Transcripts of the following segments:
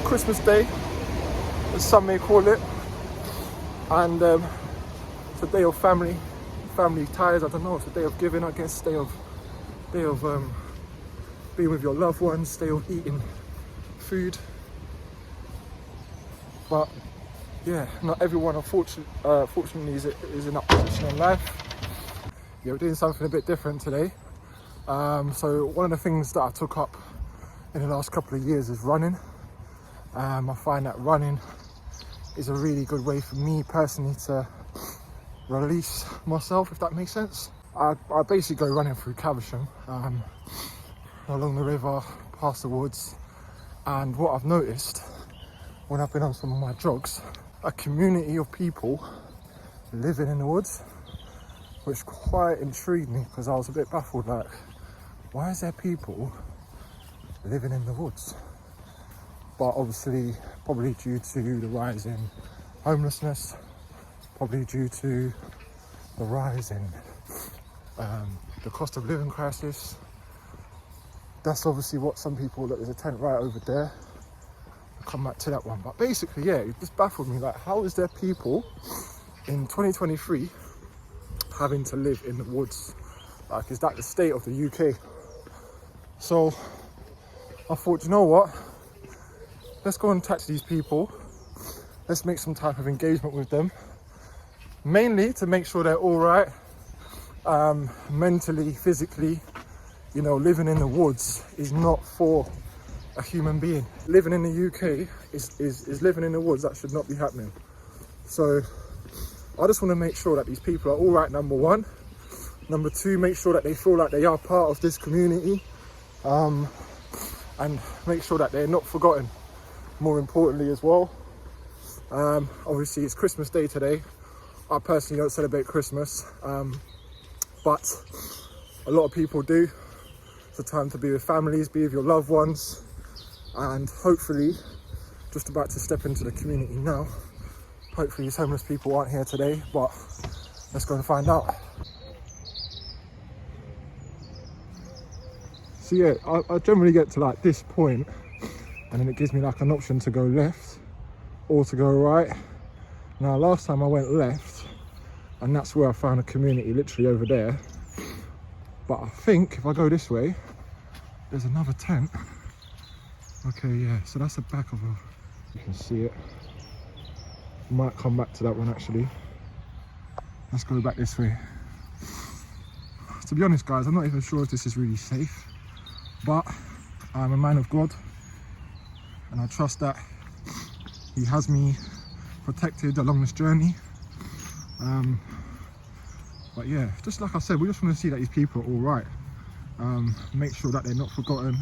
Christmas Day, as some may call it, and it's a day of family ties. I don't know. It's a day of giving, I guess. Day of being with your loved ones. Day of eating food. But yeah, not everyone, fortunately, is in that position in life. Yeah, we're doing something a bit different today. So one of the things that I took up in the last couple of years is running. I find that running is a really good way for me personally to release myself, if that makes sense. I basically go running through Caversham, along the river, past the woods, and what I've noticed when I've been on some of my jogs, a community of people living in the woods, which quite intrigued me because I was a bit baffled, like, why is there people living in the woods? But obviously, probably due to the rise in homelessness, probably due to the rise in the cost of living crisis. That's obviously what some people, look, there's a tent right over there. I'll come back to that one. But basically, yeah, it just baffled me, like, how is there people in 2023 having to live in the woods? Like, is that the state of the UK? So I thought, you know what? Let's go and touch these people. Let's make some type of engagement with them. Mainly to make sure they're all right, mentally, physically. You know, living in the woods is not for a human being. Living in the UK is living in the woods. That should not be happening. So I just want to make sure that these people are all right, number one. Number two, make sure that they feel like they are part of this community, and make sure that they're not forgotten. More importantly as well, obviously it's Christmas Day today. I personally don't celebrate Christmas, but a lot of people do. It's a time to be with families, be with your loved ones, and hopefully, just about to step into the community now. Hopefully these homeless people aren't here today, but let's go and find out. So yeah, I generally get to like this point, and then it gives me like an option to go left or to go right. Now last time I went left, and that's where I found a community, literally over there. But I think if I go this way, there's another tent. Okay, yeah, so that's the back of a, you can see it. Might come back to that one actually. Let's go back this way. To be honest guys, I'm not even sure if this is really safe, but I'm a man of God, and I trust that He has me protected along this journey. But yeah, just like I said, we just want to see that these people are all right. Make sure that they're not forgotten.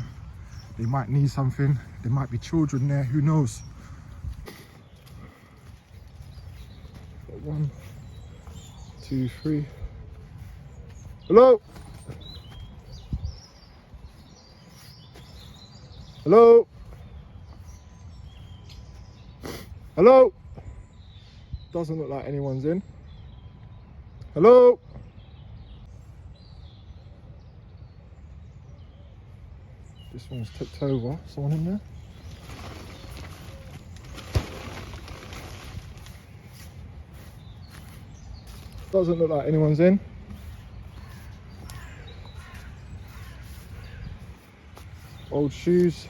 They might need something. There might be children there, who knows? 1, 2, 3. Hello? Hello? Hello? Doesn't look like anyone's in. Hello? This one's tipped over. Someone in there? Doesn't look like anyone's in. Old shoes.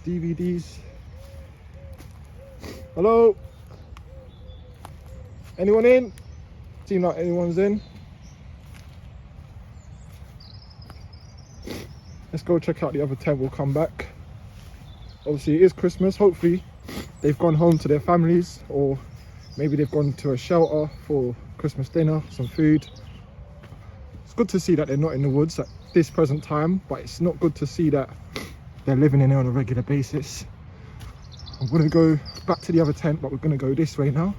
DVDs. Hello? Anyone in? Seems like anyone's in. Let's go check out the other tent, we'll come back. Obviously it is Christmas, hopefully they've gone home to their families, or maybe they've gone to a shelter for Christmas dinner, some food. It's good to see that they're not in the woods at this present time, but it's not good to see that they're living in there on a regular basis. I'm gonna go back to the other tent, but we're gonna go this way now.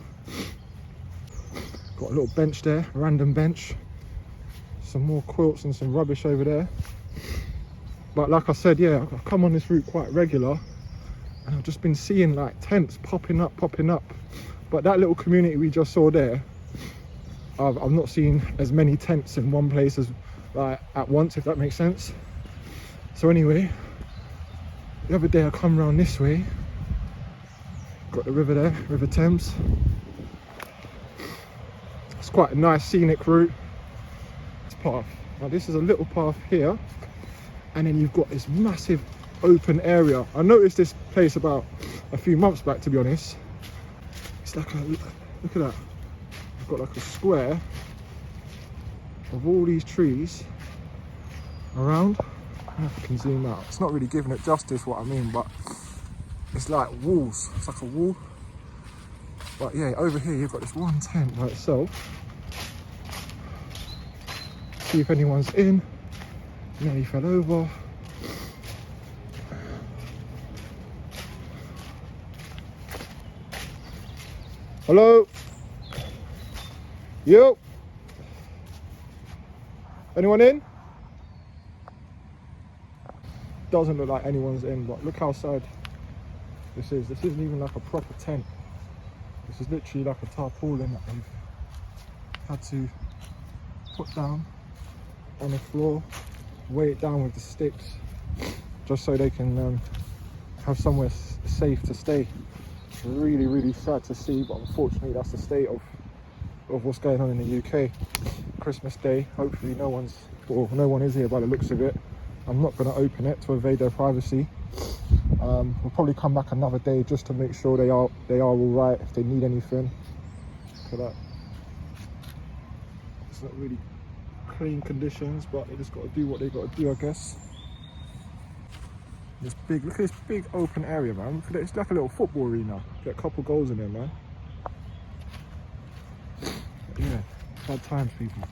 Got a little bench there, random bench. Some more quilts and some rubbish over there. But like I said, yeah, I come on this route quite regular, and I've just been seeing like tents popping up. But that little community we just saw there, I've not seen as many tents in one place as like at once, if that makes sense. So anyway, The other day I come around this way, got the river there, River Thames. It's quite a nice scenic route. It's path. Now this is a little path here, and then you've got this massive open area. I noticed this place about a few months back, to be honest. It's like a, look at that. You've got like a square of all these trees around. I don't know if I can zoom out. It's not really giving it justice what I mean, but it's like walls. It's like a wall. But yeah, over here you've got this one tent by itself. See if anyone's in. Nearly fell over. Hello? Yo? Anyone in? Doesn't look like anyone's in, but look how sad this is. This isn't even like a proper tent. This is literally like a tarpaulin that they've had to put down on the floor, weigh it down with the sticks, just so they can have somewhere safe to stay. It's really, really sad to see, but unfortunately that's the state of what's going on in the UK. Christmas Day, hopefully no one is here by the looks of it. I'm not going to open it to evade their privacy. We'll probably come back another day just to make sure they are all right, if they need anything. Look at that. It's not really clean conditions, but they just got to do what they got to do, I guess. This big, look at this big open area, man. Look at it, it's like a little football arena. Get a couple goals in there, man. Yeah, bad times, people.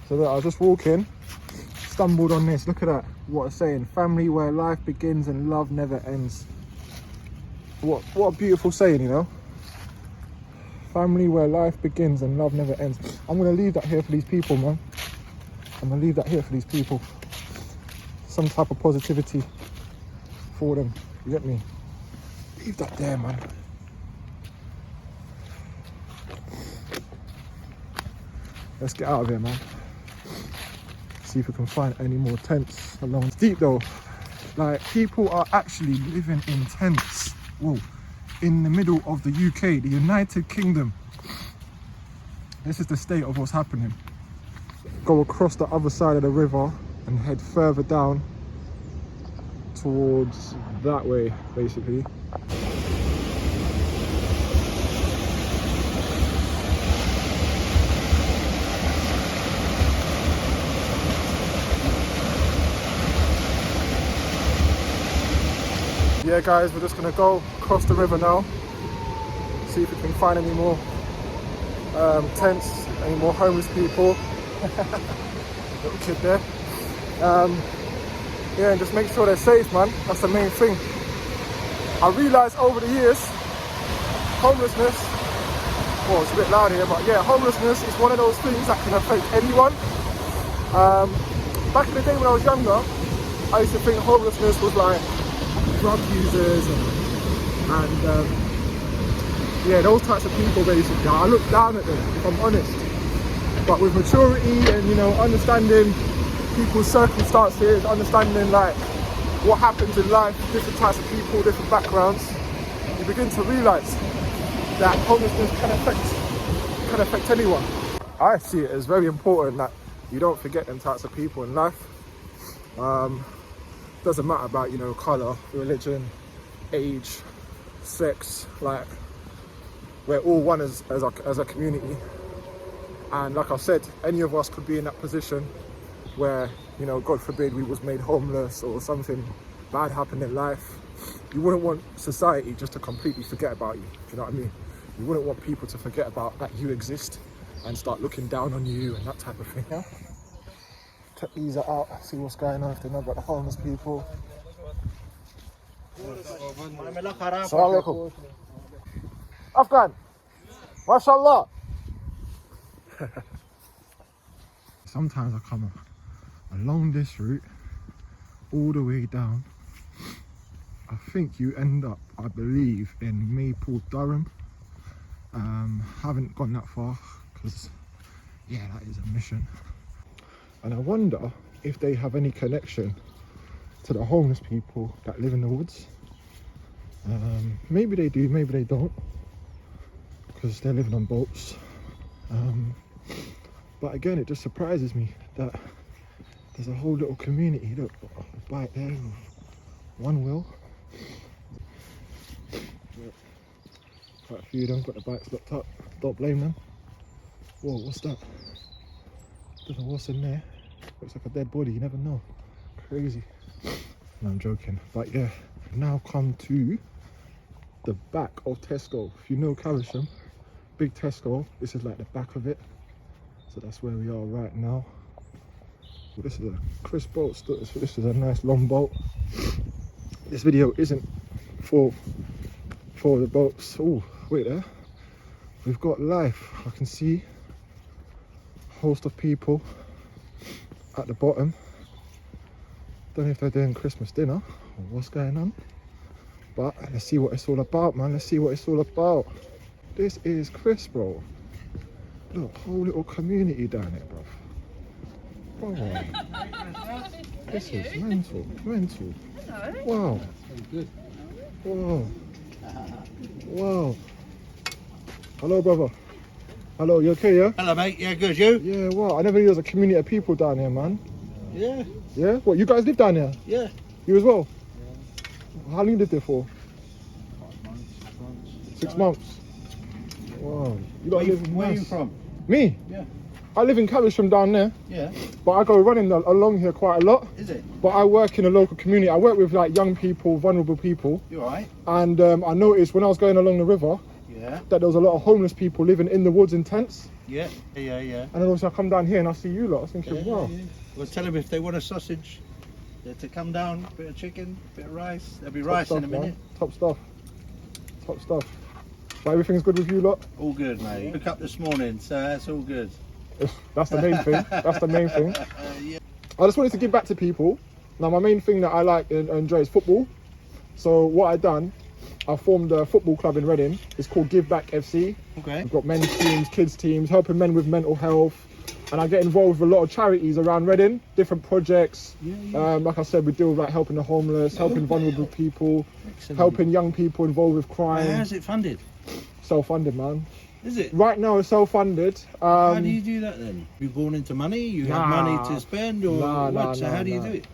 So look, I was just walking, stumbled on this. Look at that. What it's saying: family where life begins and love never ends. What a beautiful saying, you know. Family where life begins and love never ends. I'm gonna leave that here for these people, man. I'm gonna leave that here for these people. Some type of positivity for them. You get me? Leave that there, man. Let's get out of here, man. See if we can find any more tents along. It's deep though. Like, people are actually living in tents. Whoa. In the middle of the UK, the United Kingdom. This is the state of what's happening. Go across the other side of the river and head further down towards that way, basically. Yeah guys, we're just gonna go across the river now, see if we can find any more tents, any more homeless people. Little kid there. Yeah, and just make sure they're safe, man. That's the main thing. I realised over the years, homelessness, well, it's a bit loud here, but yeah, homelessness is one of those things that can affect anyone. Back in the day when I was younger, I used to think homelessness was like drug users and yeah, those types of people basically. I look down at them, if I'm honest. But with maturity and, you know, understanding people's circumstances, understanding like what happens in life, different types of people, different backgrounds, you begin to realise that homelessness can affect anyone. I see it as very important that you don't forget them types of people in life. Doesn't matter about, you know, colour, religion, age, sex. Like, we're all one as a community. And like I said, any of us could be in that position where, you know, God forbid we was made homeless or something bad happened in life. You wouldn't want society just to completely forget about you. Do you know what I mean? You wouldn't want people to forget about that you exist and start looking down on you and that type of thing. Yeah? Check these out, see what's going on, if they know about the homeless people. Assalamu alaikum. Afghan, mashallah. Sometimes I come along this route, all the way down. I think you end up, I believe, in Maple, Durham. Haven't gone that far, because, yeah, that is a mission. And I wonder if they have any connection to the homeless people that live in the woods. Maybe they do, maybe they don't, because they're living on boats. But again, it just surprises me that there's a whole little community. Look, a bike there with one wheel. Quite a few of them got the bikes locked up. Don't blame them. Whoa, what's that? Don't know what's in there. Looks like a dead body, you never know. Crazy. No, I'm joking. But yeah, now come to the back of Tesco. If you know Caversham, big Tesco, this is like the back of it. So that's where we are right now. Well, this is a crisp boat. This is a nice long boat. This video isn't for the boats. Oh, wait there. We've got life. I can see a host of people at the bottom. Don't know if they're doing Christmas dinner or what's going on. But let's see what it's all about, man. Let's see what it's all about. This is Chris, bro. Look, whole little community down here, bro. Oh, this is mental. Wow. Wow. Wow. Hello, brother. Hello, you okay, yeah? Hello, mate. Yeah, good. You? Yeah, wow. I never knew there was a community of people down here, man. Yeah. Yeah? What, you guys live down here? Yeah. You as well? Yeah. How long you lived there for? 6 months. Wow. You got to live Where are you from? Me? Yeah. I live in Caversham down there. Yeah. But I go running along here quite a lot. Is it? But I work in a local community. I work with like young people, vulnerable people. You alright? And I noticed when I was going along the river, Yeah. that there was a lot of homeless people living in the woods in tents. Yeah. Yeah. And then obviously I come down here and I see you lot. I was thinking, wow. Yeah. Well, tell them if they want a sausage, they're to come down, bit of chicken, bit of rice. There'll be rice in a minute. Man. Top stuff. But everything's good with you lot? All good, mate. Woke up this morning, so that's all good. That's the main thing. That's the main thing. Yeah. I just wanted to give back to people. Now my main thing that I like and enjoy is football. So what I done, I formed a football club in Reading. It's called Give Back FC. Okay. We've got men's teams, kids teams, helping men with mental health. And I get involved with a lot of charities around Reading, different projects. Yeah. Like I said, we deal with like helping the homeless, helping vulnerable people, Excellent. helping young people involved with crime. How's it funded? Self-funded, man. Is it? Right now it's self-funded. How do you do that then? You born into money? You have money to spend, or what? So how do you do it?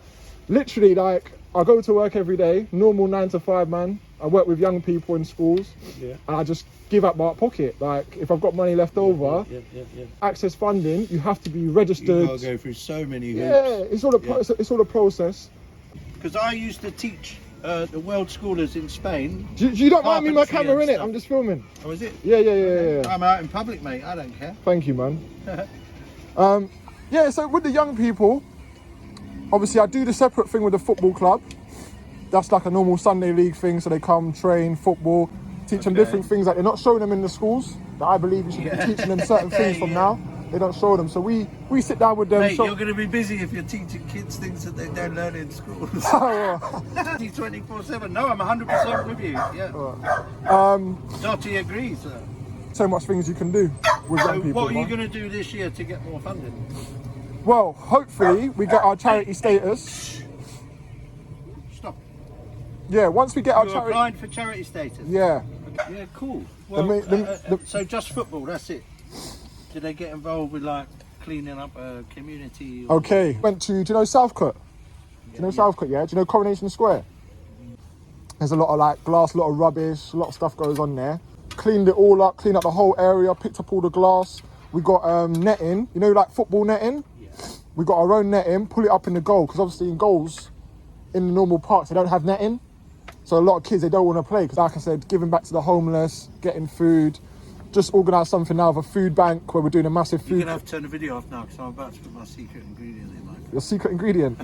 Literally, like, I go to work every day, normal 9 to 5, man. I work with young people in schools. Yeah. And I just give out my pocket. Like, if I've got money left over, access funding, you have to be registered. You've got to go through so many hoops. Yeah, it's all a process. Because I used to teach the world schoolers in Spain. You don't mind me my camera in it? I'm just filming. Oh, is it? Yeah. I'm out in public, mate. I don't care. Thank you, man. Yeah, so with the young people, obviously I do the separate thing with the football club. That's like a normal Sunday league thing. So they come, train, football, teach them different things that they're not showing them in the schools. That I believe you should be teaching them certain things from now. They don't show them. So we sit down with them. Mate, you're going to be busy if you're teaching kids things that they don't learn in schools. 24/7. No, I'm 100% with you. Yeah. Dottie agrees. So much things you can do with young people. What are you going to do this year to get more funding? Well, hopefully we get our charity status. Stop. Yeah, once we get our You're charity. applying for charity status. Yeah. Okay. Yeah, cool. Well, so just football. That's it. Do they get involved with like cleaning up a community? Or... Okay. Went to, do you know Southcote? Do you know Southcote, yeah? Do you know Coronation Square? There's a lot of like glass, a lot of rubbish, a lot of stuff goes on there. Cleaned it all up, cleaned up the whole area, picked up all the glass. We got netting, you know, like football netting? Yeah. We got our own netting, pull it up in the goal, because obviously in goals, in the normal parks, they don't have netting. So a lot of kids, they don't want to play, because like I said, giving back to the homeless, getting food. Just organised something now of a food bank where we're doing a massive food... You're going to have to turn the video off now because I'm about to put my secret ingredient in. Like. Your secret ingredient?